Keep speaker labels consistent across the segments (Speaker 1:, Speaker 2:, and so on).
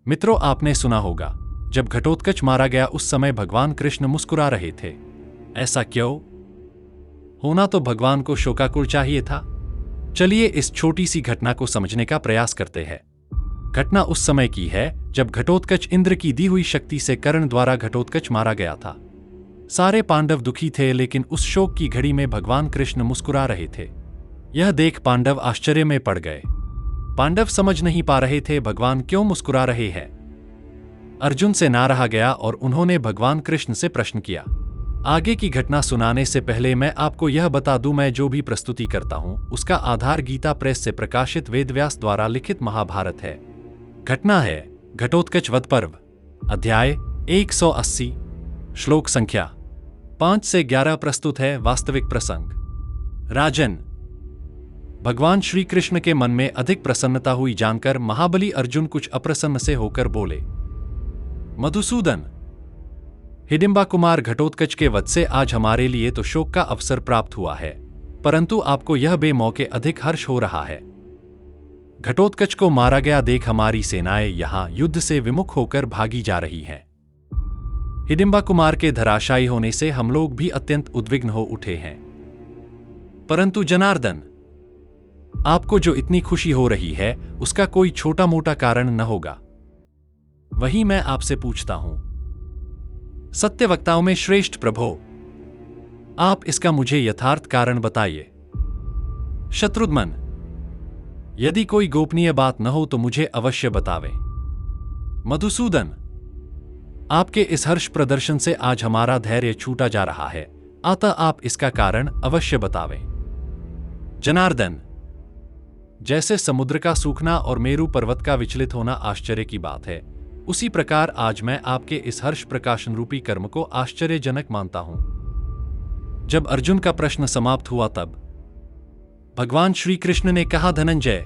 Speaker 1: मित्रों, आपने सुना होगा, जब घटोत्कच मारा गया उस समय भगवान कृष्ण मुस्कुरा रहे थे। ऐसा क्यों? होना तो भगवान को शोकाकुल चाहिए था। चलिए इस छोटी सी घटना को समझने का प्रयास करते हैं। घटना उस समय की है जब घटोत्कच इंद्र की दी हुई शक्ति से कर्ण द्वारा घटोत्कच मारा गया था। सारे पांडव दुखी थे, लेकिन उस शोक की घड़ी में भगवान कृष्ण मुस्कुरा रहे थे। यह देख पांडव आश्चर्य में पड़ गए। पांडव समझ नहीं पा रहे थे भगवान क्यों मुस्कुरा रहे हैं। अर्जुन से ना रहा गया और उन्होंने भगवान कृष्ण से प्रश्न किया। आगे की घटना सुनाने से पहले मैं आपको यह बता दूं, मैं जो भी प्रस्तुति करता हूं उसका आधार गीता प्रेस से प्रकाशित वेदव्यास द्वारा लिखित महाभारत है। घटना है घटोत्कच वध पर्व, अध्याय 180, श्लोक संख्या 5 से 11। प्रस्तुत है वास्तविक प्रसंग। राजन, भगवान श्री कृष्ण के मन में अधिक प्रसन्नता हुई जानकर महाबली अर्जुन कुछ अप्रसन्न से होकर बोले, मधुसूदन, हिडिंबा कुमार घटोत्कच के वध से आज हमारे लिए तो शोक का अवसर प्राप्त हुआ है, परंतु आपको यह बेमौके अधिक हर्ष हो रहा है। घटोत्कच को मारा गया देख हमारी सेनाएं यहां युद्ध से विमुख होकर भागी जा रही हैं। हिडिंबा कुमार के धराशायी होने से हम लोग भी अत्यंत उद्विग्न हो उठे हैं। परंतु जनार्दन, आपको जो इतनी खुशी हो रही है उसका कोई छोटा मोटा कारण न होगा। वही मैं आपसे पूछता हूं, सत्यवक्ताओं में श्रेष्ठ प्रभो, आप इसका मुझे यथार्थ कारण बताइए। शत्रुघ्न, यदि कोई गोपनीय बात न हो तो मुझे अवश्य बतावें। मधुसूदन, आपके इस हर्ष प्रदर्शन से आज हमारा धैर्य छूटा जा रहा है, अतः आप इसका कारण अवश्य बतावें। जनार्दन, जैसे समुद्र का सूखना और मेरु पर्वत का विचलित होना आश्चर्य की बात है, उसी प्रकार आज मैं आपके इस हर्ष प्रकाशन रूपी कर्म को आश्चर्यजनक मानता हूं। जब अर्जुन का प्रश्न समाप्त हुआ तब भगवान श्री कृष्ण ने कहा, धनंजय,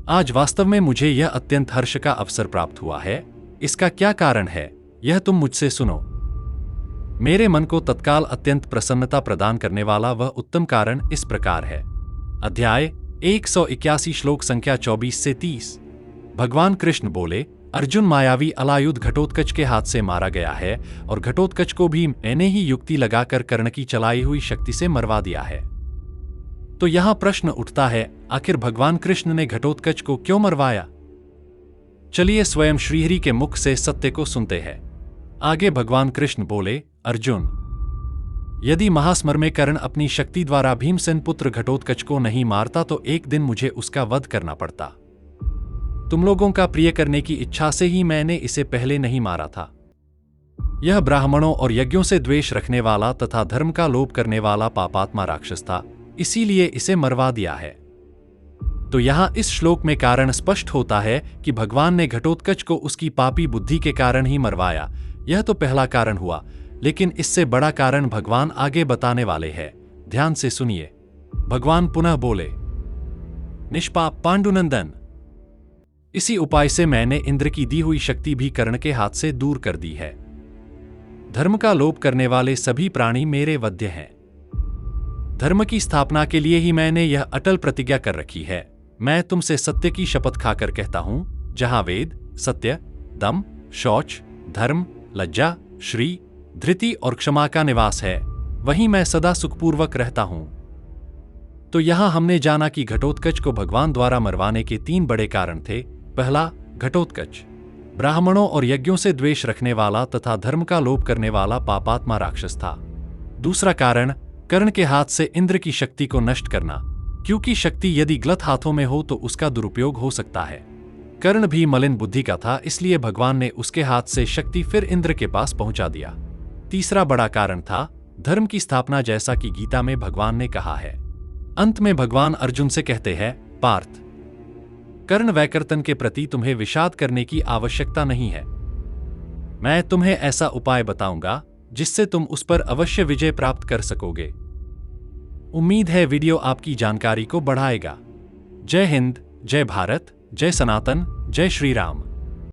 Speaker 1: आज वास्तव में मुझे यह अत्यंत हर्ष का अवसर प्राप्त हुआ है। इसका क्या कारण है यह तुम मुझसे सुनो। मेरे मन को तत्काल अत्यंत प्रसन्नता प्रदान करने वाला वह उत्तम कारण इस प्रकार है। अध्याय 181, श्लोक संख्या 24 से 30। भगवान कृष्ण बोले, अर्जुन मायावी अलायुध घटोत्कच के हाथ से मारा गया है और घटोत्कच को भी मैंने ही युक्ति लगाकर कर्ण की चलाई हुई शक्ति से मरवा दिया है। तो यहां प्रश्न उठता है, आखिर भगवान कृष्ण ने घटोत्कच को क्यों मरवाया? चलिए स्वयं श्रीहरि के मुख से सत्य को सुनते हैं। आगे भगवान कृष्ण बोले, अर्जुन, यदि महास्मर में कर्ण अपनी शक्ति द्वारा भीमसेन पुत्र घटोत्कच को नहीं मारता तो एक दिन मुझे उसका वध करना पड़ता। तुम लोगों का प्रिय करने की इच्छा से ही मैंने इसे पहले नहीं मारा था। यह ब्राह्मणों और यज्ञों से द्वेष रखने वाला तथा धर्म का लोभ करने वाला पापात्मा राक्षस था, इसीलिए इसे मरवा दिया है। तो यहां इस श्लोक में कारण स्पष्ट होता है कि भगवान ने घटोत्कच को उसकी पापी बुद्धि के कारण ही मरवाया। यह तो पहला कारण हुआ, लेकिन इससे बड़ा कारण भगवान आगे बताने वाले हैं। ध्यान से सुनिए। भगवान पुनः बोले, निष्पाप पांडुनंदन, इसी उपाय से मैंने इंद्र की दी हुई शक्ति भी कर्ण के हाथ से दूर कर दी है। धर्म का लोभ करने वाले सभी प्राणी मेरे वध्य हैं। धर्म की स्थापना के लिए ही मैंने यह अटल प्रतिज्ञा कर रखी है। मैं तुमसे सत्य की शपथ खाकर कहता हूं, जहां वेद, सत्य, दम, शौच, धर्म, लज्जा, श्री, धृति और क्षमा का निवास है, वहीं मैं सदा सुखपूर्वक रहता हूं। तो यहां हमने जाना कि घटोत्कच को भगवान द्वारा मरवाने के 3 बड़े कारण थे। पहला, घटोत्कच ब्राह्मणों और यज्ञों से द्वेष रखने वाला तथा धर्म का लोभ करने वाला पापात्मा राक्षस था। दूसरा कारण, कर्ण के हाथ से इंद्र की शक्ति को नष्ट करना, क्योंकि शक्ति यदि गलत हाथों में हो तो उसका दुरुपयोग हो सकता है। कर्ण भी मलिन बुद्धि का था, इसलिए भगवान ने उसके हाथ से शक्ति फिर इंद्र के पास पहुंचा दिया। तीसरा बड़ा कारण था धर्म की स्थापना, जैसा कि गीता में भगवान ने कहा है। अंत में भगवान अर्जुन से कहते हैं, पार्थ, कर्ण वैकर्तन के प्रति तुम्हें विषाद करने की आवश्यकता नहीं है। मैं तुम्हें ऐसा उपाय बताऊंगा जिससे तुम उस पर अवश्य विजय प्राप्त कर सकोगे। उम्मीद है वीडियो आपकी जानकारी को बढ़ाएगा। जय हिंद, जय भारत, जय सनातन, जय श्री राम।